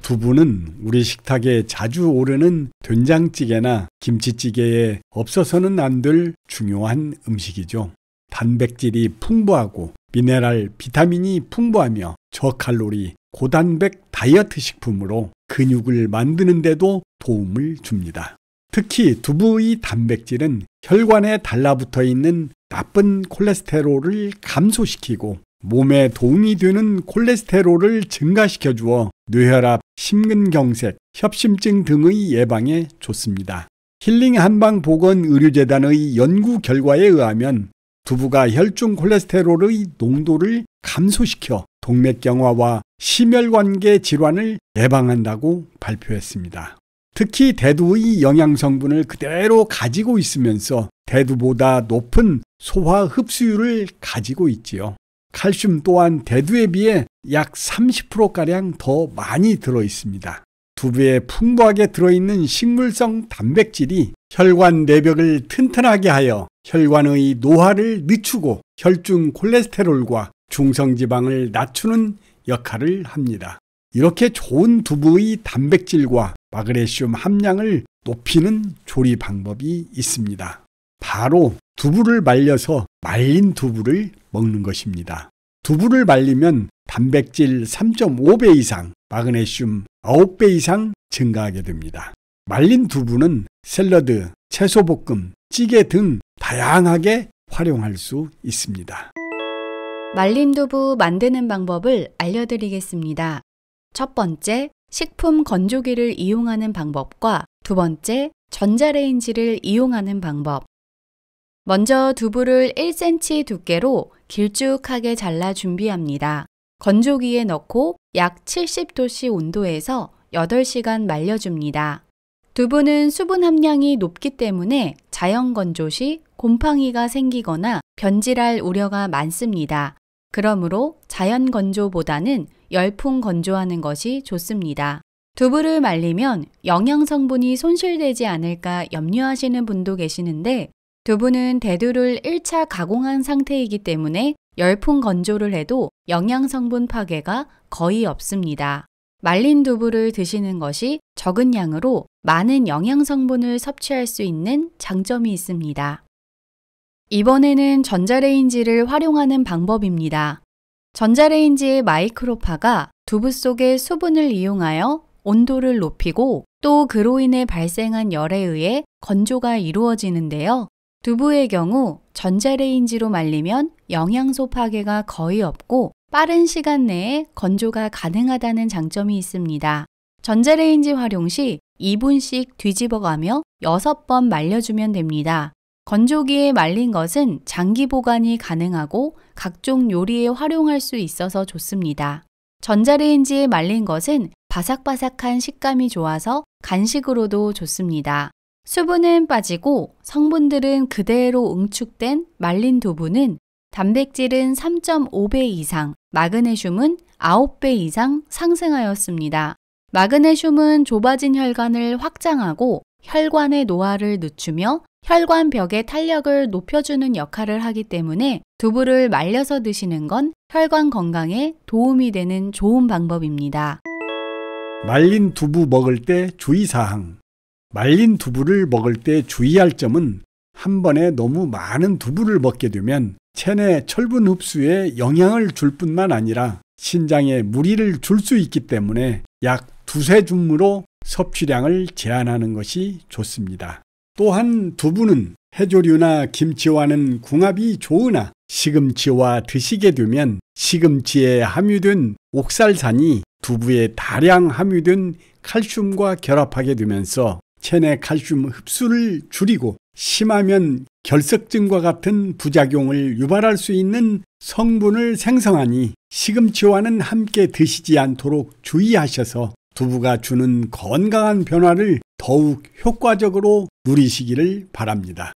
두부는 우리 식탁에 자주 오르는 된장찌개나 김치찌개에 없어서는 안 될 중요한 음식이죠. 단백질이 풍부하고 미네랄, 비타민이 풍부하며 저칼로리, 고단백 다이어트 식품으로 근육을 만드는 데도 도움을 줍니다. 특히 두부의 단백질은 혈관에 달라붙어 있는 나쁜 콜레스테롤을 감소시키고 몸에 도움이 되는 콜레스테롤을 증가시켜 주어 뇌혈압, 심근경색, 협심증 등의 예방에 좋습니다. 힐링 한방보건의료재단의 연구 결과에 의하면 두부가 혈중 콜레스테롤의 농도를 감소시켜 동맥경화와 심혈관계 질환을 예방한다고 발표했습니다. 특히 대두의 영양성분을 그대로 가지고 있으면서 대두보다 높은 소화 흡수율을 가지고 있지요. 칼슘 또한 대두에 비해 약 30%가량 더 많이 들어있습니다. 두부에 풍부하게 들어있는 식물성 단백질이 혈관 내벽을 튼튼하게 하여 혈관의 노화를 늦추고 혈중 콜레스테롤과 중성지방을 낮추는 역할을 합니다. 이렇게 좋은 두부의 단백질과 마그네슘 함량을 높이는 조리 방법이 있습니다. 바로 두부를 말려서 말린 두부를 먹는 것입니다. 두부를 말리면 단백질 3.5배 이상, 마그네슘 9배 이상 증가하게 됩니다. 말린 두부는 샐러드, 채소볶음, 찌개 등 다양하게 활용할 수 있습니다. 말린 두부 만드는 방법을 알려드리겠습니다. 첫 번째, 식품 건조기를 이용하는 방법과 두 번째, 전자레인지를 이용하는 방법. 먼저 두부를 1cm 두께로 길쭉하게 잘라 준비합니다. 건조기에 넣고 약 70도씨 온도에서 8시간 말려줍니다. 두부는 수분 함량이 높기 때문에 자연 건조 시 곰팡이가 생기거나 변질할 우려가 많습니다. 그러므로 자연 건조보다는 열풍 건조하는 것이 좋습니다. 두부를 말리면 영양 성분이 손실되지 않을까 염려하시는 분도 계시는데 두부는 대두를 1차 가공한 상태이기 때문에 열풍 건조를 해도 영양 성분 파괴가 거의 없습니다. 말린 두부를 드시는 것이 적은 양으로 많은 영양 성분을 섭취할 수 있는 장점이 있습니다. 이번에는 전자레인지를 활용하는 방법입니다. 전자레인지의 마이크로파가 두부 속의 수분을 이용하여 온도를 높이고 또 그로 인해 발생한 열에 의해 건조가 이루어지는데요. 두부의 경우 전자레인지로 말리면 영양소 파괴가 거의 없고 빠른 시간 내에 건조가 가능하다는 장점이 있습니다. 전자레인지 활용 시 2분씩 뒤집어가며 6번 말려주면 됩니다. 건조기에 말린 것은 장기 보관이 가능하고 각종 요리에 활용할 수 있어서 좋습니다. 전자레인지에 말린 것은 바삭바삭한 식감이 좋아서 간식으로도 좋습니다. 수분은 빠지고 성분들은 그대로 응축된 말린 두부는 단백질은 3.5배 이상, 마그네슘은 9배 이상 상승하였습니다. 마그네슘은 좁아진 혈관을 확장하고 혈관의 노화를 늦추며 혈관벽의 탄력을 높여주는 역할을 하기 때문에 두부를 말려서 드시는 건 혈관 건강에 도움이 되는 좋은 방법입니다. 말린 두부 먹을 때 주의사항. 말린 두부를 먹을 때 주의할 점은 한 번에 너무 많은 두부를 먹게 되면 체내 철분 흡수에 영향을 줄 뿐만 아니라 신장에 무리를 줄 수 있기 때문에 약 2-3줌으로 섭취량을 제한하는 것이 좋습니다. 또한 두부는 해조류나 김치와는 궁합이 좋으나 시금치와 드시게 되면 시금치에 함유된 옥살산이 두부에 다량 함유된 칼슘과 결합하게 되면서 체내 칼슘 흡수를 줄이고 심하면 결석증과 같은 부작용을 유발할 수 있는 성분을 생성하니 시금치와는 함께 드시지 않도록 주의하셔서 두부가 주는 건강한 변화를 더욱 효과적으로 누리시기를 바랍니다.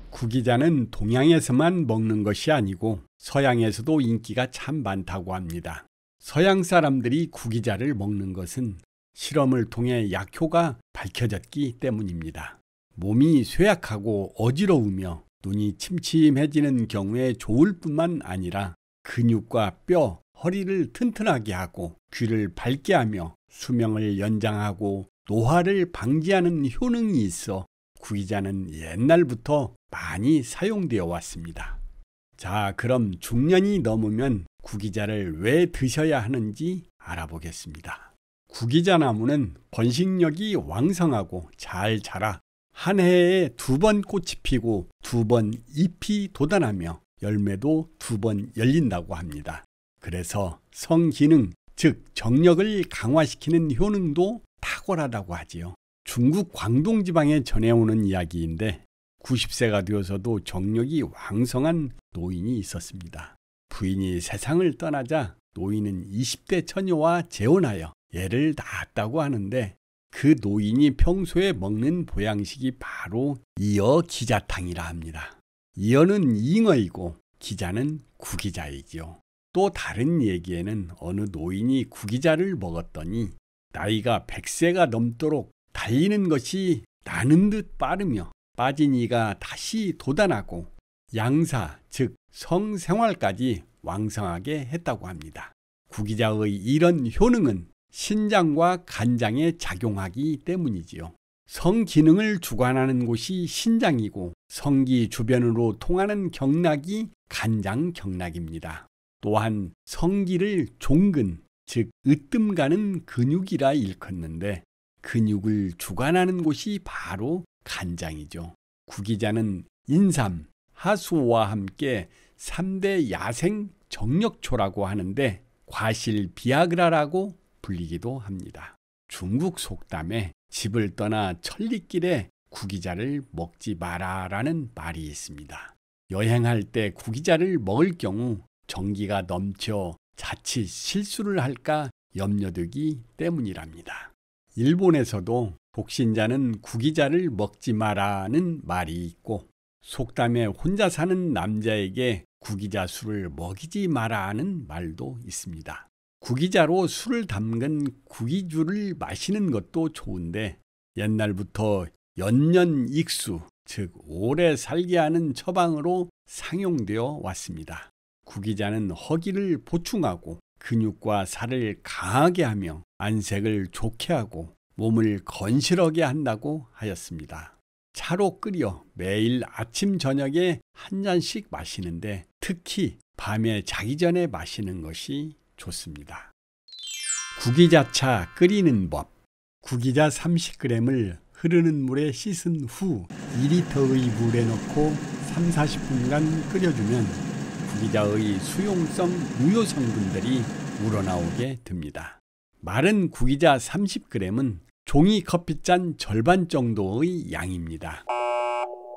구기자는 동양에서만 먹는 것이 아니고 서양에서도 인기가 참 많다고 합니다. 서양 사람들이 구기자를 먹는 것은 실험을 통해 약효가 밝혀졌기 때문입니다. 몸이 쇠약하고 어지러우며 눈이 침침해지는 경우에 좋을 뿐만 아니라 근육과 뼈, 허리를 튼튼하게 하고 귀를 밝게 하며 수명을 연장하고 노화를 방지하는 효능이 있어 구기자는 옛날부터 많이 사용되어 왔습니다. 자, 그럼 중년이 넘으면 구기자를 왜 드셔야 하는지 알아보겠습니다. 구기자 나무는 번식력이 왕성하고 잘 자라 한 해에 2번 꽃이 피고 2번 잎이 돋아나며 열매도 2번 열린다고 합니다. 그래서 성기능, 즉 정력을 강화시키는 효능도 탁월하다고 하지요. 중국 광동 지방에 전해오는 이야기인데 90세가 되어서도 정력이 왕성한 노인이 있었습니다. 부인이 세상을 떠나자 노인은 20대 처녀와 재혼하여 애를 낳았다고 하는데 그 노인이 평소에 먹는 보양식이 바로 이어 기자탕이라 합니다. 이어는 잉어이고 기자는 구기자이지요. 또 다른 얘기에는 어느 노인이 구기자를 먹었더니 나이가 100세가 넘도록 달리는 것이 나는 듯 빠르며 빠진 이가 다시 돋아나고 양사, 즉 성생활까지 왕성하게 했다고 합니다. 구기자의 이런 효능은 신장과 간장에 작용하기 때문이지요. 성기능을 주관하는 곳이 신장이고 성기 주변으로 통하는 경락이 간장경락입니다. 또한 성기를 종근, 즉 으뜸 가는 근육이라 일컫는데 근육을 주관하는 곳이 바로 간장이죠. 구기자는 인삼, 하수오와 함께 3대 야생 정력초라고 하는데 과실 비아그라라고 불리기도 합니다. 중국 속담에 집을 떠나 천리길에 구기자를 먹지 마라라는 말이 있습니다. 여행할 때 구기자를 먹을 경우 정기가 넘쳐 자칫 실수를 할까 염려되기 때문이랍니다. 일본에서도 독신자는 구기자를 먹지 마라는 말이 있고 속담에 혼자 사는 남자에게 구기자 술을 먹이지 마라는 말도 있습니다. 구기자로 술을 담근 구기주를 마시는 것도 좋은데 옛날부터 연년익수, 즉 오래 살게 하는 처방으로 상용되어 왔습니다. 구기자는 허기를 보충하고 근육과 살을 강하게 하며 안색을 좋게 하고 몸을 건실하게 한다고 하였습니다. 차로 끓여 매일 아침 저녁에 한 잔씩 마시는데 특히 밤에 자기 전에 마시는 것이 좋습니다. 구기자차 끓이는 법. 구기자 30g을 흐르는 물에 씻은 후 2리터의 물에 넣고 3-40분간 끓여주면 구기자의 수용성 무효 성분들이 우러나오게 됩니다. 마른 구기자 30g은 종이 커피잔 절반 정도의 양입니다.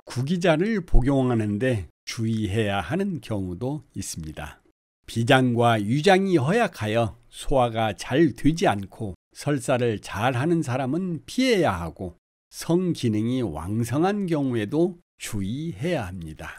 구기자를 복용하는데 주의해야 하는 경우도 있습니다. 비장과 위장이 허약하여 소화가 잘 되지 않고 설사를 잘하는 사람은 피해야 하고 성기능이 왕성한 경우에도 주의해야 합니다.